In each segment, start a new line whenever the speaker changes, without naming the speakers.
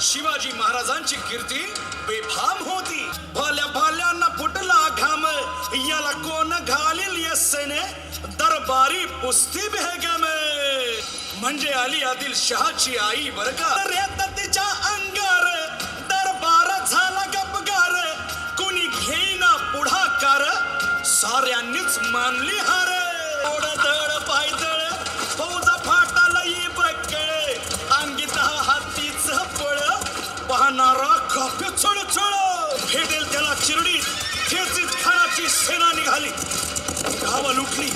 शिवाजी महाराजांची कीर्ती बेफाम होती. भल्या भाल्यांना फुटला घाम, याला कोण घालील यस्सेने, दरबारी पुस्ती बेगम. म्हणजे आली आदिलशहाची आई बर का. रेत तिच्या अंगार, दरबार झाला गपगार, कोणी घेईना पुढाकार, साऱ्यांनीच मानली हार. ओढदळ पायदळ फौजा फाटाला ये बकळ, अंगी 10 हातीच पळ, पाहणारा कापे चळचळ. भेटेल त्याला चिरडी खेचीत खानाची सेना निघाली. गावं लुटली,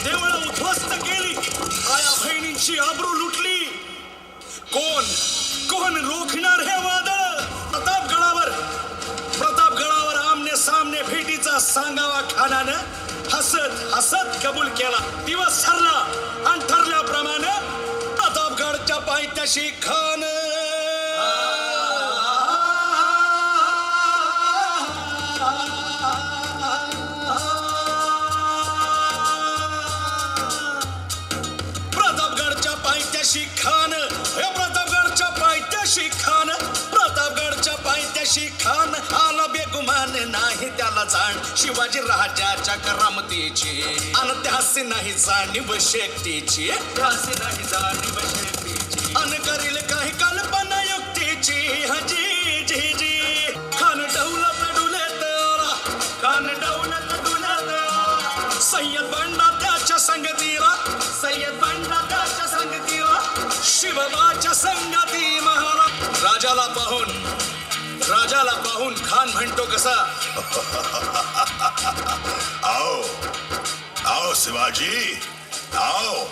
देवळं उद्ध्वस्त केली, आया बहिणींची आबरू लुटली. कोण रोखणार हे वादळ. प्रतापगडावर आमने सामने भेटीचा सांगावा खानानं हसत हसत कबूल केला. दिवस ठरला आणि ठरल्याप्रमाणे प्रतापगडच्या पायथ्याशी खान. प्रतापगडच्या पायथ्याशी खान, प्रतापगडच्या पायथ्याशी खान, प्रतापगडच्या पायथ्याशी खान. आला बेगुमान नाही त्याला जाण शिवाजी राजाच्या करामतीची, अन त्यासी नाही जाणीव शक्तीची, त्यासी नाही जाणीव शक्तीची, अन करील काही कल्पना युक्तीची. हजी जी जी खान डौलत डुलेत, खान डौलत डुलेत. सय्यद बंडा त्याच्या संगतीला, सय्यद बंडा त्याच्या संगतीला, शिवबाच्या संगती महाराज. राजाला पाहून खान म्हणतो कसा.
आओ आओ शिवाजी, आओ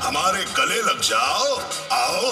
हमारे गले लग जाओ, आओ.